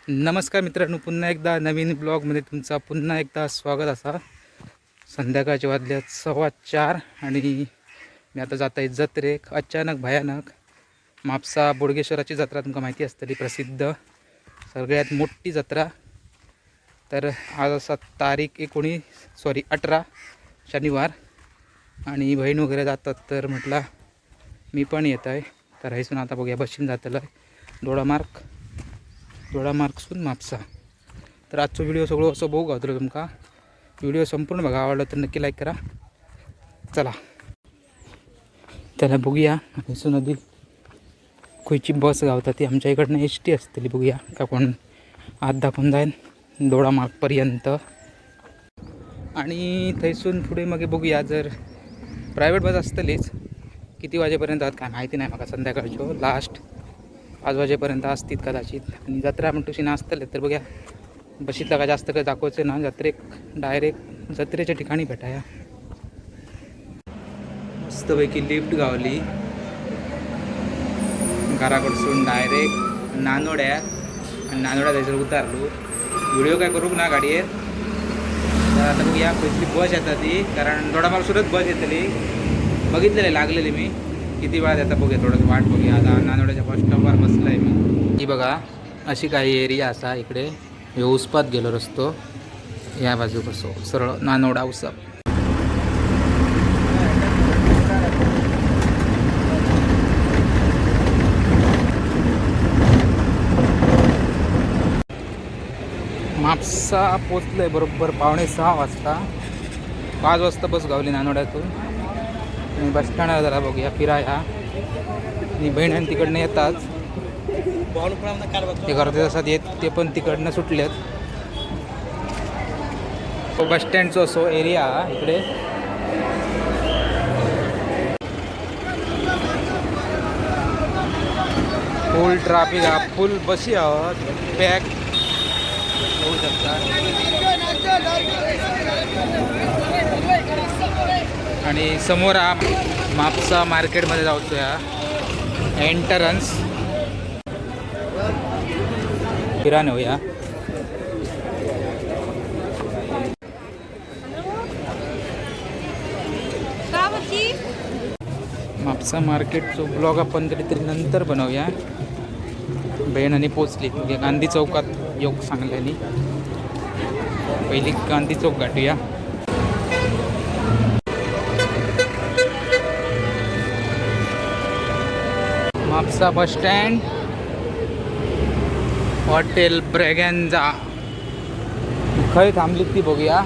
नमस्कार मित्रांनो, पुन्हा एकदा नवीन ब्लॉगमध्ये तुमचा पुन्हा एकदा स्वागत असा. संध्याकाळचे वाजल्यात 4:15 आणि मी आता जात आहे जत्रेक. अचानक भयानक म्हापसा बोडगेश्वराची जत्रा तुमका माहिती असतली, प्रसिद्ध सगळ्यात मोठी जत्रा. तर आज असा तारीख 18 शनिवार आणि बहीण वगैरे जातात, तर म्हटलं मी पण येत आहे. तर हैसून आता बघूया बशीन जातलं दोडामार्गसून म्हापसा. तर आजचा व्हिडिओ सगळं असं बघू गावतलो तुमका. व्हिडिओ संपूर्ण बघा, आवडला तर नक्की लाईक करा. चला त्याला बघूया हैसून नदी खयची बस गावता ती. आमच्या इकडनं ST असतली, बघूया का कोण आत दाखवून जाईल दोडामार्गपर्यंत. आणि थैसून पुढे मग बघूया, जर प्रायव्हेट बस असतलीच किती वाजेपर्यंत आहात काय माहिती नाही मला. संध्याकाळच्या लास्ट 5 वाजेपर्यंत असतील कदाचित. आणि जत्रा म्हणतोशी असतले तर बघूया बशीतला का जास्त काही दाखवायचं ना. डायरेक्ट जत्रेच्या ठिकाणी भेटाया. मस्तपैकी लिफ्ट गावली घराकडसून डायरेक्ट नानोड्या. आणि नानोड्या जायचं उतारलो. व्हिडिओ काय करू ना गाडीवर. तर आता बघूया कसली बस येतात ती, कारण दोडामार्गसूनच बस येतली. बघितलेली लागलेली मी किती वेळा आता. बघूया थोडंसं वाट बघूया. आता नानोड्याच्या बस स्टॉपवर बसलं आहे मी. ही बघा अशी काही एरिया असा इकडे. हे उसपात गेलो रस्तो, या बाजू कसो सरळ नानोडा उसप. म्हापसा पोचलं आहे बरोबर 5:45 वाजता. 5 वाजता बस गावली नानोड्यातून. आणि बस स्टँडवर जरा बघूया फिराया. आणि बहीण तिकडनं येतात, ते करते असतात येत, ते पण तिकडनं सुटलेत. बस स्टँडचा असो एरिया इकडे. फुल ट्रॅफिक हा, फुल बसी आहोत पॅक होऊ शकतात. आणि समोर हा म्हापसा मार्केटमध्ये जाऊचो या एंट्रन्स किराणा होया. म्हापसा मार्केटचो ब्लॉग आपण कधीतरी नंतर बनवूया. बहीण पोचली म्हणजे गांधी चौकात योग सांगल्यानी. पहिली गांधी चौक गाठूया. Mapusa bus stand, hotel Braganza. खंय थांबली ती बघूया.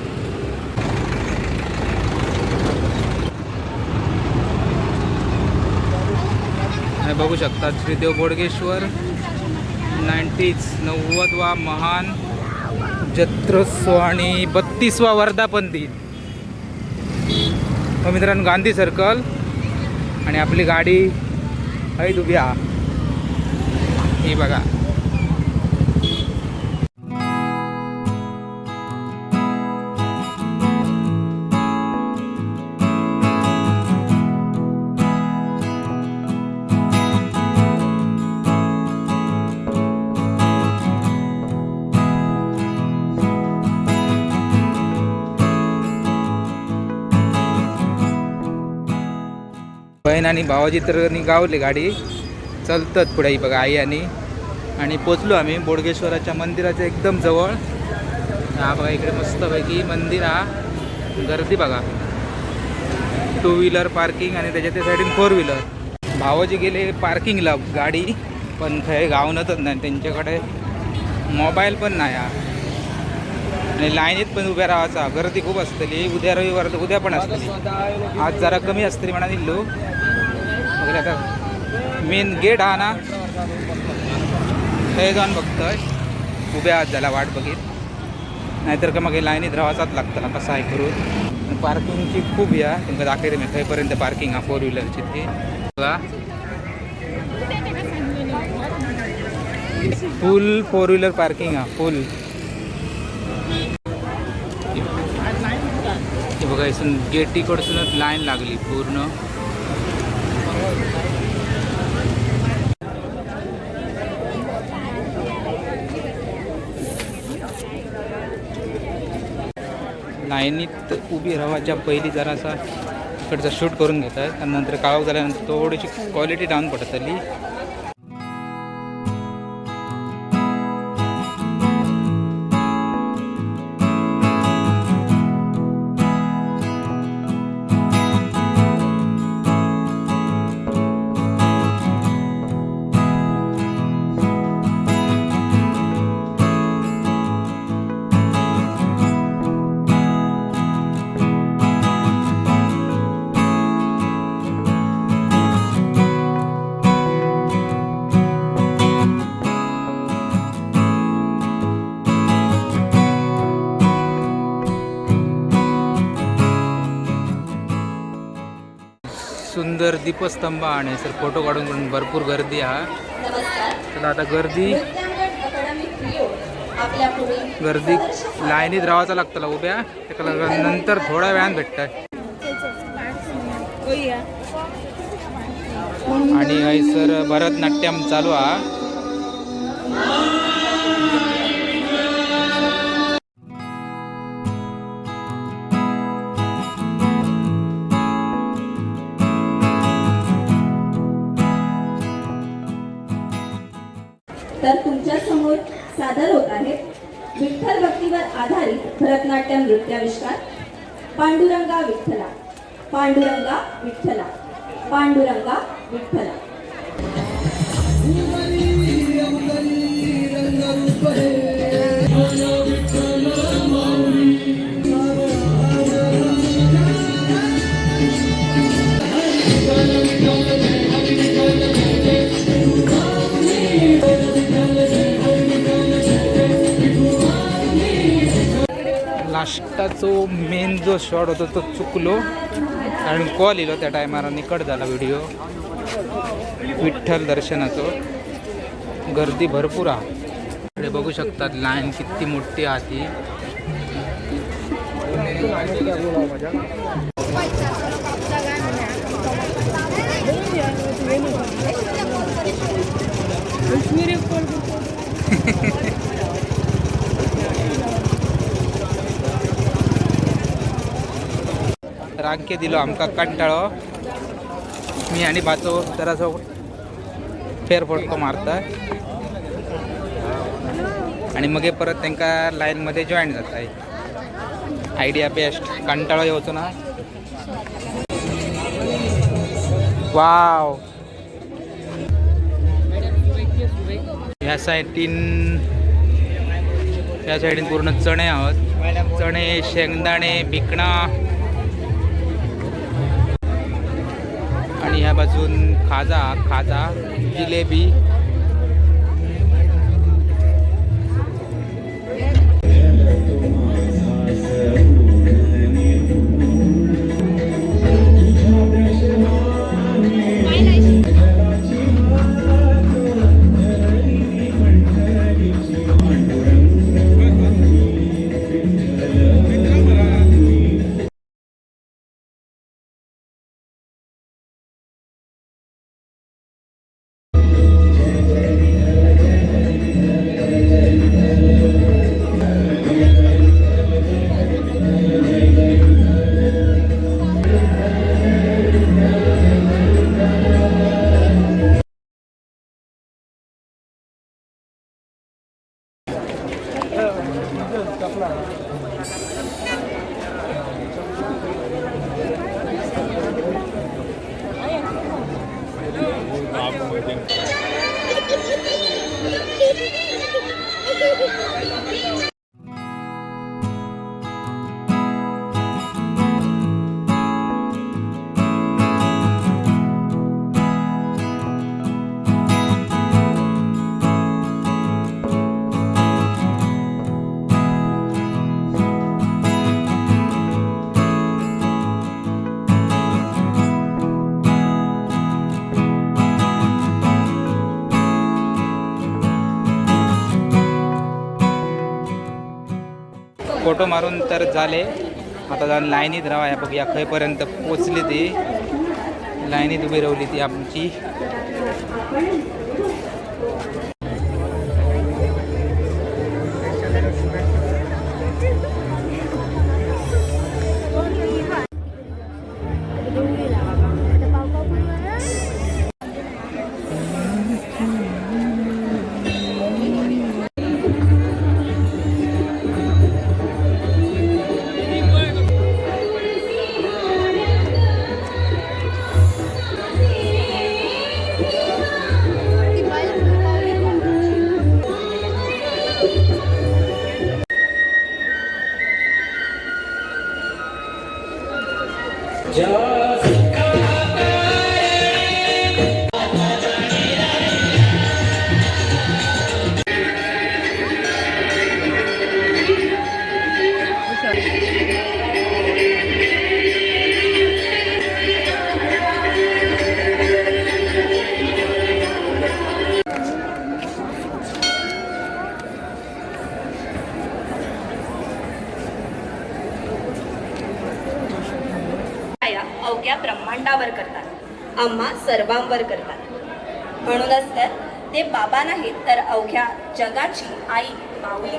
बघू शकता श्रीदेव बोडगेश्वर 90वा महान जत्रोत्सव आणि 32वा वर्धापन दिन. मित्रांनो गांधी सर्कल आणि आपली गाडी आहे उभ्या. ही बघा बहीण आणि भावाजी तर गावली गाडी चलतात पुढे. ही बघा आई आणि पोचलो आम्ही बोडगेश्वराच्या मंदिराच्या एकदम जवळ. हा बघा इकडे मस्तपैकी मंदिर. हा गर्दी बघा, 2 व्हीलर पार्किंग आणि त्याच्या त्या साईडून 4 व्हीलर. भावाजी गेले पार्किंगला गाडी, पण काही गावनतच नाही. त्यांच्याकडे मोबाईल पण नाही. आणि लाईनीत पण उभ्या राहायचा. गर्दी खूप असतली. उद्या रविवार उद्या पण असतली. आज जरा कमी असतली म्हणा दिलो वगैरे. आता मेन गेट हा ना, हे जाऊन बघतोय उभ्या आत झाला वाट बघित. नाहीतर का मग लाईनीत राहायचाच लागतं कसं आहे करून. पार्किंगची खूप या तुमका दाखवते मी खंयपर्यंत पार्किंग हा 4 व्हीलरची. ती बघा फुल 4 व्हीलर पार्किंग हा फुल. बघा इथून गेटीकडसूनच लाईन लागली पूर्ण. लाईनीत उभी राहायच्या पहिली जरासा इकडचा शूट करून घेतात आणि नंतर काळोख झाल्यानंतर थोडीशी क्वालिटी डाऊन पडत आली. सुंदर दीपस्तंभ आणि सर फोटो काढून भरपूर गर्दी आहे. चला आता गर्दी लाईनीत राहायचं लागतं उभ्या त्याला नंतर थोड्या वेळानं भेटतात. आणि सर भरतनाट्यम चालू आहे. तर तुमच्या समोर सादर होत आहे विठ्ठल भक्तीवर आधारित भरतनाट्यम नृत्याविष्कार. पांडुरंगा विठ्ठला, पांडुरंगा विठ्ठला, पांडुरंगा विठ्ठला. लास्टाचो मेन जो शॉट होता तो चुकलो कारण कॉल येलो त्या टायमार आणि कट झाला व्हिडिओ. विठ्ठल दर्शनाचो गर्दी भरपूर आहे. इकडे बघू शकतात लाईन किती मोठी आहे ती. रांके दिलो आमका कंटाळो. मी आणि बाचो जरासो फेरफटको मारता आणि मग परत त्यांना लाईनमध्ये जॉईन जाता. Idea best. कंटाळो येवचो ना. वाव. ह्या साईडीन पूर्ण चणे आहोत. चणे, शेंगदाणे, भिकणा आणि ह्या बाजून खाजा, जिलेबी. फोटो मारून तर झाले. आता जाऊन लाईनीत राहा. बघूया खंयपर्यंत पोचली ती. लाईनीत उभी राहिली ती आमची. अवघ्या ब्रह्मांडावर करतात, आम्हा सर्वांवर करतात. म्हणूनच तर ते बाबा नाहीत तर अवघ्या जगाची आई माऊली.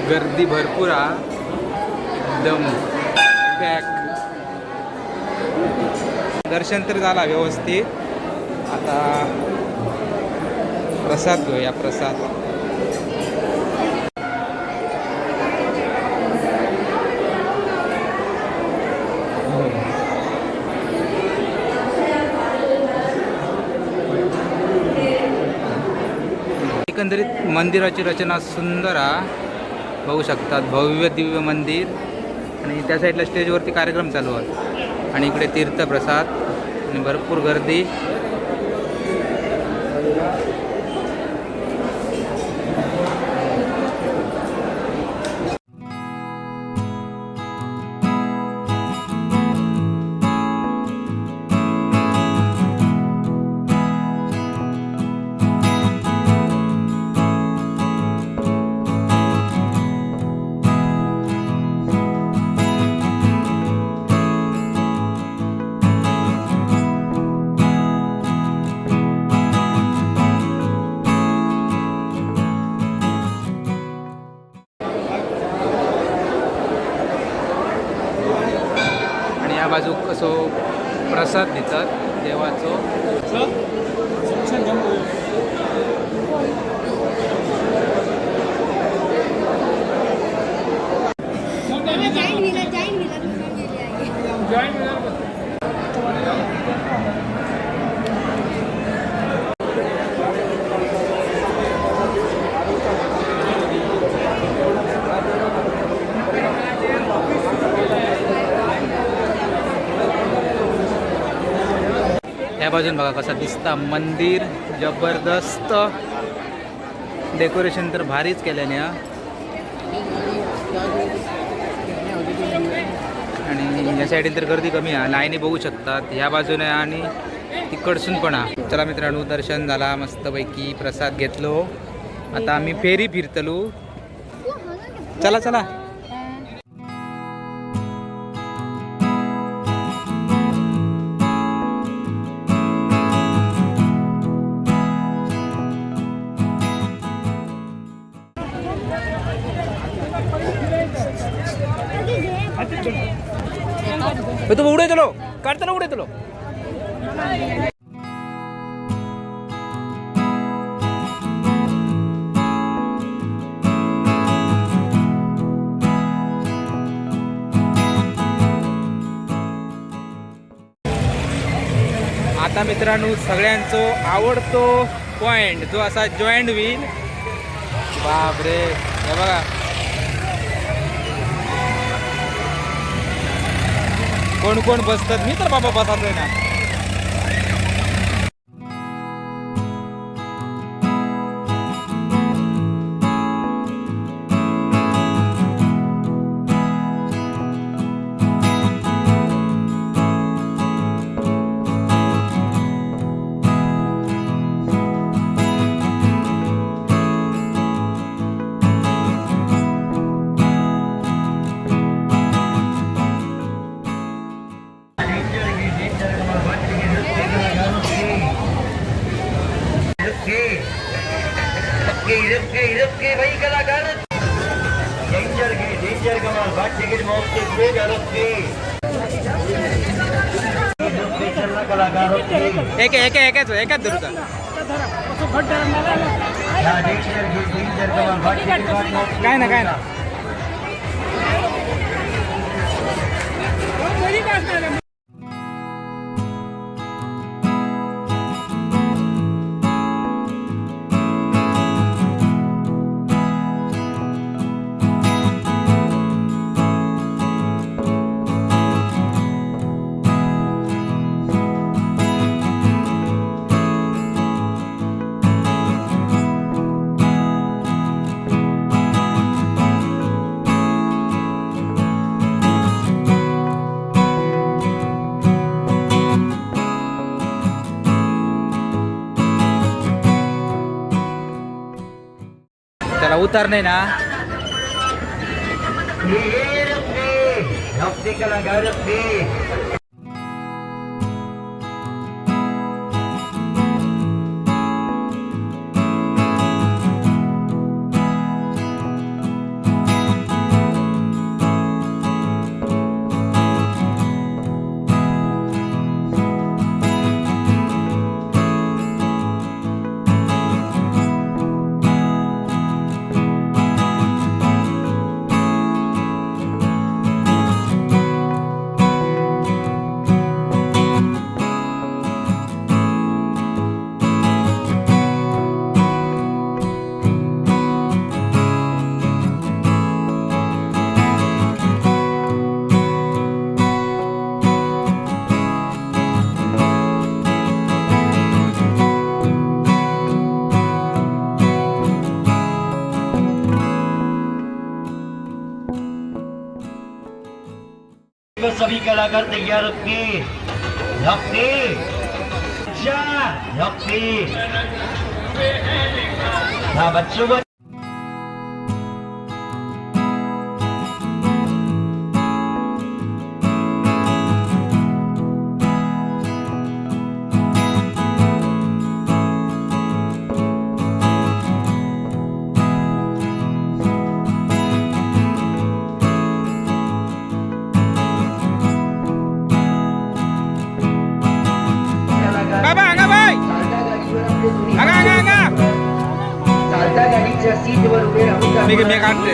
गर्दी भरपूर हा, एकदम पॅक. दर्शन तर झाला व्यवस्थित. आता प्रसाद घेऊया, प्रसाद. एकंदरीत मंदिराची रचना सुंदर हा, बघू शकतात. भव्य दिव्य मंदिर आणि त्या साईडला स्टेजवरती कार्यक्रम चालू आहे आणि इकडे तीर्थप्रसाद आणि भरपूर गर्दी. बाजूक कसो प्रसाद दितात देवाचो. त्या बाजून बघा कसा दिसता मंदिर. जबरदस्त डेकोरेशन तर भारीच केल्याने हा. आणि या साईडीन तर गर्दी कमी आहे, लाईनी बघू शकतात ह्या बाजूने आणि तिकडसून पण हा. चला मित्रांनो, दर्शन झाला मस्तपैकी, प्रसाद घेतलो. आता आम्ही फेरी फिरतलो. चला चला. तो उडे चलो, काढताना उडे चलो. आता मित्रांनो, सगळ्यांचो आवडतो पॉइंट जो असा जॉईंट व्हील. बापरे, हे बघा कोण कोण बसतात. मी तर बाबा बसतोय ना. रुके भाई कलाकार डेंजर कमाल बाट टिकट मौत के रुके कलाकार एक एक एक एक धरूचा. डेंजर कमाल बाट टिकट काय ना काय ना. त्याला उतार नाही ना. ये रुपये नौके कलाकार रुपये सभी कलाकार तैयार रखिए हाँ बच्चों को बाबा अंगा बाई अंगा अंगा अंगा चालता गाडीच्या सीटवर उभे राहून मी काढते.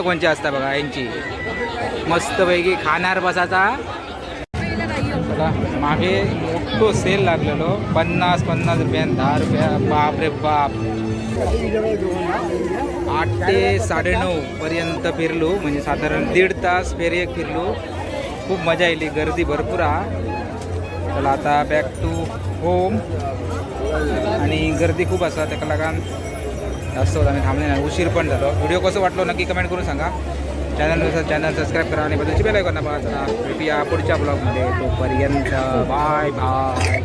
कोणची असता बघा यांची मस्तपैकी खाणार बसाचा. बघा मागे मोठो सेल लागलेलो 50 रुपयान 10 रुपया. बाप रे बाप. 8 ते 9:30 पर्यंत फिरलो म्हणजे साधारण 1.5 तास फेरी फिरलो. खूप मजा येईल. गर्दी भरपूर हा. चला आता बॅक टू होम. आणि गर्दी खूप असतात त्याका लागून जास्त होता आम्ही थांबले नाही. उशीर पण झालो. व्हिडिओ कसं वाटलो नक्की कमेंट करून सांगा. चॅनल सबस्क्राईब करा आणि बदलची बेल आयकॉन दाबा. चला भेटूया पुढच्या ब्लॉगमध्ये. तोपर्यंत बाय बाय.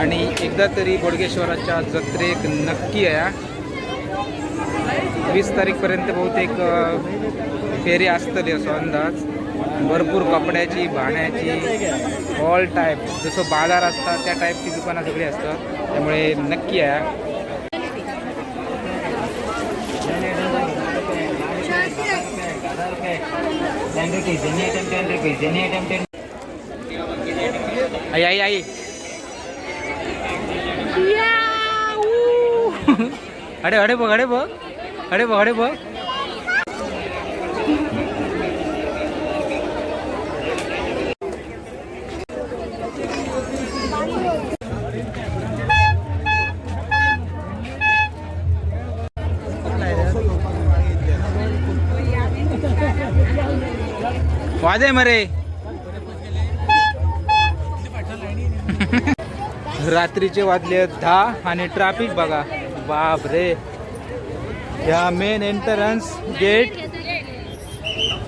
आणि एकदा तरी बोडगेश्वराच्या जत्रेक नक्की या. 20 तारीखपर्यंत बहुतेक फेरी असतली असो अंदाज. भरपूर कपड्याची भाण्याची ऑल टाईप जसं बाजार असतात त्या टाईपची दुकानं सगळी असतात. त्यामुळे नक्की या. आई आई आई अडे अडे बघ अडे बघ अडे बघ अडे बघ. वाजे मरे. रात्रीचे वाजले 10 आणि ट्रॅफिक बघा. बाप रे. या main entrance gate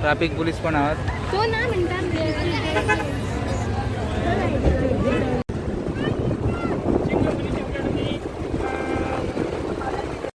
traffic police पण आहात.